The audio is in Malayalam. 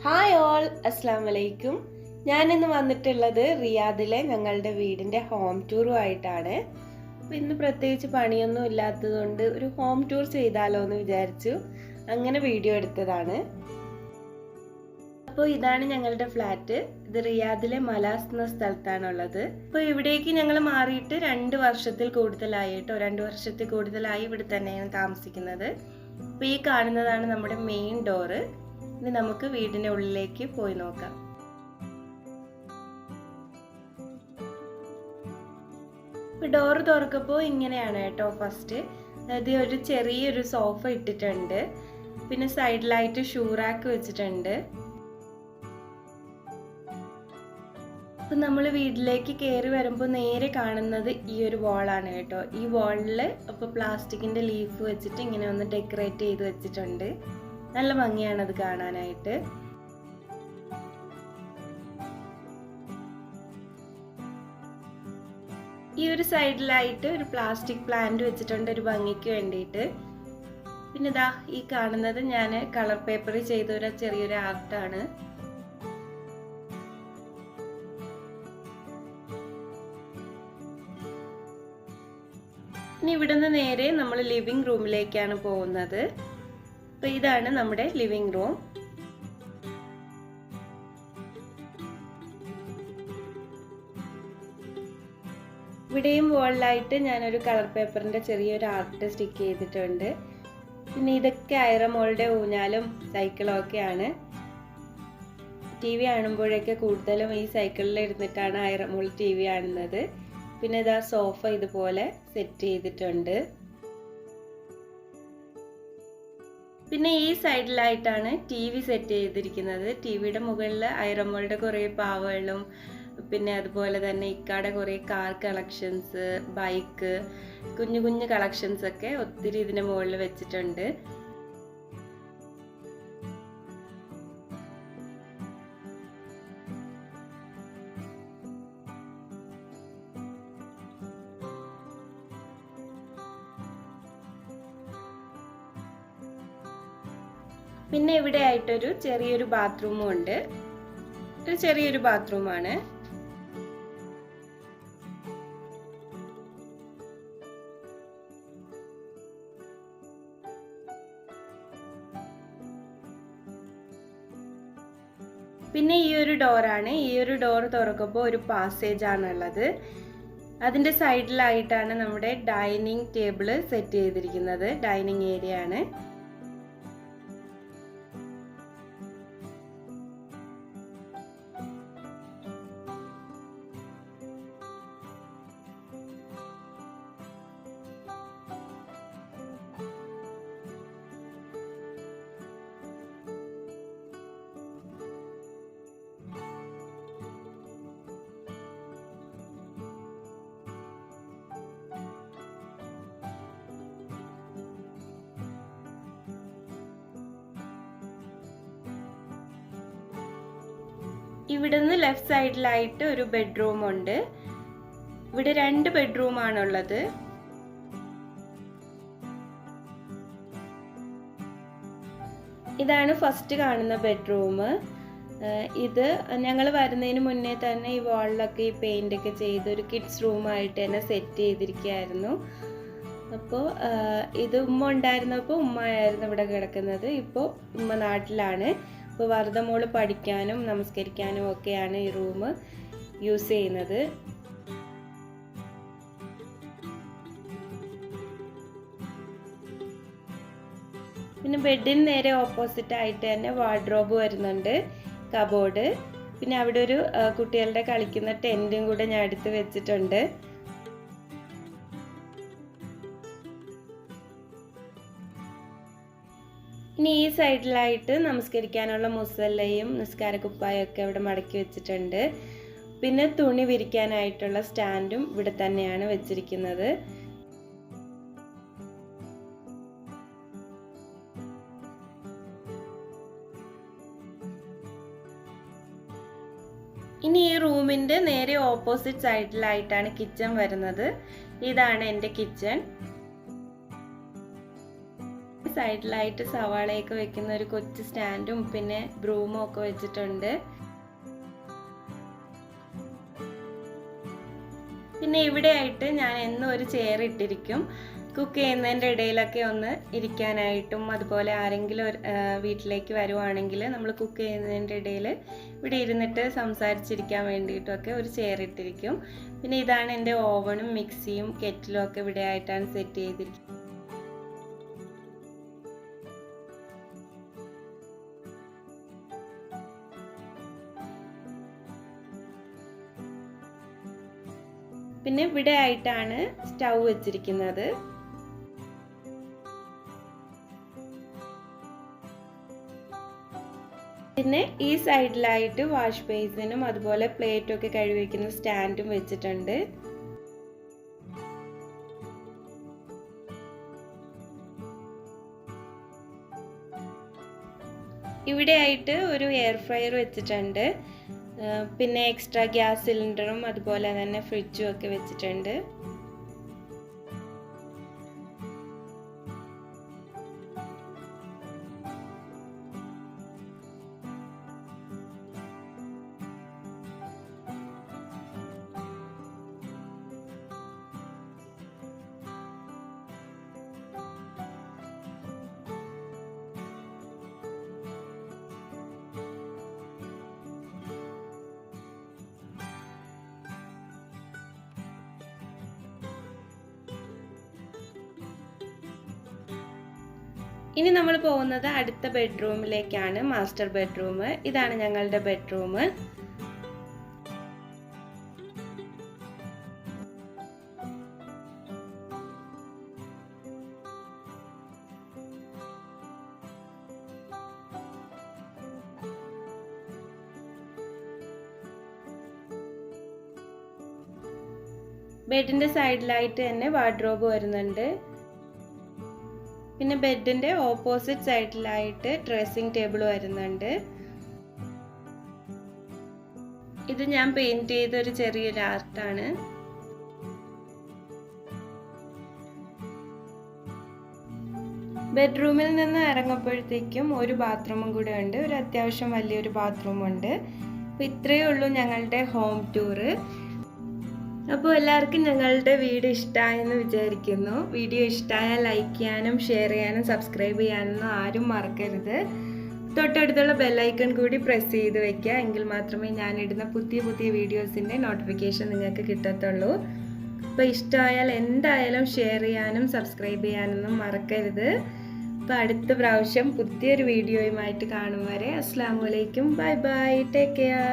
ഹായ് ഓൾ, അസ്സാം വലൈക്കും. ഞാനിന്ന് വന്നിട്ടുള്ളത് റിയാദിലെ ഞങ്ങളുടെ വീടിൻ്റെ ഹോം ടൂറുമായിട്ടാണ്. അപ്പോൾ ഇന്ന് പ്രത്യേകിച്ച് പണിയൊന്നും ഇല്ലാത്തതുകൊണ്ട് ഒരു ഹോം ടൂർ ചെയ്താലോ എന്ന് വിചാരിച്ചു. അങ്ങനെ വീഡിയോ എടുത്തതാണ്. അപ്പോൾ ഇതാണ് ഞങ്ങളുടെ ഫ്ലാറ്റ്. ഇത് റിയാദിലെ മലാസ് എന്ന സ്ഥലത്താണുള്ളത്. അപ്പോൾ ഇവിടേക്ക് ഞങ്ങൾ മാറിയിട്ട് 2 വർഷത്തിൽ കൂടുതലായി കേട്ടോ. 2 വർഷത്തിൽ കൂടുതലായി ഇവിടെ തന്നെയാണ് താമസിക്കുന്നത്. അപ്പോൾ ഈ കാണുന്നതാണ് നമ്മുടെ മെയിൻ ഡോറ്. ഇനി നമുക്ക് വീടിന്റെ ഉള്ളിലേക്ക് പോയി നോക്കാം. ഡോറ് തുറക്കപ്പോൾ ഇങ്ങനെയാണ് കേട്ടോ. ഫസ്റ്റ് അതായത് ഒരു ചെറിയൊരു സോഫ ഇട്ടിട്ടുണ്ട്. പിന്നെ സൈഡിലായിട്ട് ഷൂ റാക്ക് വെച്ചിട്ടുണ്ട്. അപ്പൊ നമ്മൾ വീട്ടിലേക്ക് കയറി വരുമ്പോൾ നേരെ കാണുന്നത് ഈ ഒരു വാളാണ് കേട്ടോ. ഈ വാളില് അപ്പൊ പ്ലാസ്റ്റിക്കിന്റെ ലീഫ് വെച്ചിട്ട് ഇങ്ങനെ ഒന്ന് ഡെക്കറേറ്റ് ചെയ്ത് വെച്ചിട്ടുണ്ട്. നല്ല ഭംഗിയാണ് അത് കാണാനായിട്ട്. ഈ ഒരു സൈഡിലായിട്ട് ഒരു പ്ലാസ്റ്റിക് പ്ലാന്റ് വെച്ചിട്ടുണ്ട് ഒരു ഭംഗിക്ക് വേണ്ടിയിട്ട്. പിന്നെ ഇതാ ഈ കാണുന്നത് ഞാൻ കളർ പേപ്പറിൽ ചെയ്ത ഒരു ചെറിയൊരു ആർട്ടാണ്. ഇനി ഇവിടുന്ന് നേരെ നമ്മൾ ലിവിംഗ് റൂമിലേക്കാണ് പോകുന്നത്. അപ്പോൾ ഇതാണ് നമ്മുടെ ലിവിംഗ് റൂം. ഇവിടെയും വോളിലായിട്ട് ഞാനൊരു കളർ പേപ്പറിന്റെ ചെറിയൊരു ആർട്ട് സ്റ്റിക്ക് ചെയ്തിട്ടുണ്ട്. പിന്നെ ഇതൊക്കെ ഐറമോളുടെ ഊഞ്ഞാലും സൈക്കിളും ഒക്കെയാണ്. ടി വി കാണുമ്പോഴൊക്കെ കൂടുതലും ഈ സൈക്കിളിൽ ഇരുന്നിട്ടാണ് ഐറമോൾ ടി വി കാണുന്നത്. പിന്നെ ഇതാ സോഫ ഇതുപോലെ സെറ്റ് ചെയ്തിട്ടുണ്ട്. പിന്നെ ഈ സൈഡിലായിട്ടാണ് ടി വി സെറ്റ് ചെയ്തിരിക്കുന്നത്. ടി വിയുടെ മുകളിൽ ഐറമോളുടെ കുറേ പാവകളും പിന്നെ അതുപോലെ തന്നെ ഇക്കാടെ കുറേ കാർ കളക്ഷൻസ്, ബൈക്ക്, കുഞ്ഞു കുഞ്ഞു കളക്ഷൻസ് ഒക്കെ ഒത്തിരി ഇതിന്റെ മുകളിൽ വെച്ചിട്ടുണ്ട്. പിന്നെ ഇവിടെ ആയിട്ടൊരു ചെറിയൊരു ബാത്റൂമും ഉണ്ട്. ഒരു ചെറിയൊരു ബാത്റൂമാണ്. പിന്നെ ഈ ഒരു ഡോറാണ്. ഈ ഒരു ഡോർ തുറക്കുമ്പോൾ ഒരു പാസേജ് ആണുള്ളത്. അതിന്റെ സൈഡിലായിട്ടാണ് നമ്മുടെ ഡൈനിങ് ടേബിള് സെറ്റ് ചെയ്തിരിക്കുന്നത്. ഡൈനിങ് ഏരിയ ആണ്. ഇവിടുന്ന് ലെഫ്റ്റ് സൈഡിലായിട്ട് ഒരു ബെഡ്റൂം ഉണ്ട്. ഇവിടെ 2 ബെഡ്റൂം ആണുള്ളത്. ഇതാണ് ഫസ്റ്റ് കാണുന്ന ബെഡ്റൂം. ഇത് ഞങ്ങൾ വരുന്നതിന് മുന്നേ തന്നെ ഈ വാളിലൊക്കെ ഈ പെയിന്റ് ഒക്കെ ചെയ്ത് ഒരു കിഡ്സ് റൂമായിട്ട് തന്നെ സെറ്റ് ചെയ്തിരിക്കുകയായിരുന്നു. അപ്പോൾ ഇത് ഉമ്മ ഉണ്ടായിരുന്നപ്പോൾ ഉമ്മയായിരുന്നു ഇവിടെ കിടക്കുന്നത്. ഇപ്പോൾ ഉമ്മ നാട്ടിലാണ്. ഇപ്പോൾ വറുതമോള് പഠിക്കാനും നമസ്കരിക്കാനും ഒക്കെയാണ് ഈ റൂം യൂസ് ചെയ്യുന്നത്. പിന്നെ ബെഡിന് നേരെ ഓപ്പോസിറ്റ് ആയിട്ട് തന്നെ വാർഡ്രോബ് വരുന്നുണ്ട്, കബോർഡ്. പിന്നെ അവിടെ ഒരു കുട്ടികളുടെ കളിക്കുന്ന ടെന്റും കൂടെ ഞാൻ എടുത്ത് വെച്ചിട്ടുണ്ട്. ഇനി ഈ സൈഡിലായിട്ട് നമസ്കരിക്കാനുള്ള മുസല്ലയും നിസ്കാരക്കുപ്പായും ഒക്കെ ഇവിടെ മടക്കി വെച്ചിട്ടുണ്ട്. പിന്നെ തുണി വിരിക്കാനായിട്ടുള്ള സ്റ്റാൻഡും ഇവിടെ തന്നെയാണ് വെച്ചിരിക്കുന്നത്. ഇനി ഈ റൂമിന്റെ നേരെ ഓപ്പോസിറ്റ് സൈഡിലായിട്ടാണ് കിച്ചൺ വരുന്നത്. ഇതാണ് എൻ്റെ കിച്ചൺ. സൈഡിലായിട്ട് സവാളയൊക്കെ വെക്കുന്ന ഒരു കൊച്ചു സ്റ്റാൻഡും പിന്നെ ബ്രൂമും ഒക്കെ വെച്ചിട്ടുണ്ട്. പിന്നെ ഇവിടെ ആയിട്ട് ഞാൻ എന്നും ഒരു ചെയർ ഇട്ടിരിക്കും. കുക്ക് ചെയ്യുന്നതിൻ്റെ ഇടയിലൊക്കെ ഒന്ന് ഇരിക്കാനായിട്ടും, അതുപോലെ ആരെങ്കിലും വീട്ടിലേക്ക് വരുവാണെങ്കിൽ നമ്മൾ കുക്ക് ചെയ്യുന്നതിൻ്റെ ഇടയിൽ ഇവിടെ ഇരുന്നിട്ട് സംസാരിച്ചിരിക്കാൻ വേണ്ടിയിട്ടൊക്കെ ഒരു ചെയർ ഇട്ടിരിക്കും. പിന്നെ ഇതാണ് എൻ്റെ ഓവണും മിക്സിയും കെറ്റിലും ഒക്കെ ഇവിടെ ആയിട്ടാണ് സെറ്റ് ചെയ്തിരിക്കുന്നത്. പിന്നെ ഇവിടെ ആയിട്ടാണ് സ്റ്റൗ വെച്ചിരിക്കുന്നത്. പിന്നെ ഈ സൈഡിലായിട്ട് വാഷ് ബേസിനും അതുപോലെ പ്ലേറ്റും ഒക്കെ കഴുകി വയ്ക്കുന്ന സ്റ്റാൻഡും വെച്ചിട്ടുണ്ട്. ഇവിടെ ആയിട്ട് ഒരു എയർ ഫ്രയർ വെച്ചിട്ടുണ്ട്. പിന്നെ എക്സ്ട്രാ ഗ്യാസ് സിലിണ്ടറും അതുപോലെ തന്നെ ഫ്രിഡ്ജും ഒക്കെ വെച്ചിട്ടുണ്ട്. ഇനി നമ്മൾ പോകുന്നത് അടുത്ത ബെഡ്റൂമിലേക്കാണ്, മാസ്റ്റർ ബെഡ്റൂം. ഇതാണ് ഞങ്ങളുടെ ബെഡ്റൂം. ബെഡിന്റെ സൈഡിലായിട്ട് തന്നെ വാർഡ്രോബ് വരുന്നുണ്ട്. പിന്നെ ബെഡിന്റെ ഓപ്പോസിറ്റ് സൈഡിലായിട്ട് ഡ്രസ്സിംഗ് ടേബിൾ വരുന്നുണ്ട്. ഇത് ഞാൻ പെയിന്റ് ചെയ്ത ഒരു ചെറിയൊരു ആർട്ടാണ്. ബെഡ്റൂമിൽ നിന്ന് ഇറങ്ങുമ്പോഴത്തേക്കും ഒരു ബാത്റൂമും കൂടെ ഉണ്ട്, ഒരു അത്യാവശ്യം വലിയൊരു ബാത്റൂം ഉണ്ട്. അപ്പോൾ ഇത്രയേ ഉള്ളൂ ഞങ്ങളുടെ ഹോം ടൂറ്. അപ്പോൾ എല്ലാവർക്കും ഞങ്ങളുടെ വീഡിയോ ഇഷ്ടമായെന്ന് വിചാരിക്കുന്നു. വീഡിയോ ഇഷ്ടമായാൽ ലൈക്ക് ചെയ്യാനും ഷെയർ ചെയ്യാനും സബ്സ്ക്രൈബ് ചെയ്യാനൊന്നും ആരും മറക്കരുത്. തൊട്ടടുത്തുള്ള ബെല്ലൈക്കൺ കൂടി പ്രസ് ചെയ്ത് വെക്കുക, എങ്കിൽ മാത്രമേ ഞാനിടുന്ന പുതിയ പുതിയ വീഡിയോസിൻ്റെ നോട്ടിഫിക്കേഷൻ നിങ്ങൾക്ക് കിട്ടത്തുള്ളൂ. അപ്പോൾ ഇഷ്ടമായാൽ എന്തായാലും ഷെയർ ചെയ്യാനും സബ്സ്ക്രൈബ് ചെയ്യാനൊന്നും മറക്കരുത്. അപ്പോൾ അടുത്ത പ്രാവശ്യം പുതിയൊരു വീഡിയോയുമായിട്ട് കാണും വരെ അസ്സലാമു അലൈക്കും, ബൈ ബൈ, ടേക്ക് കെയർ.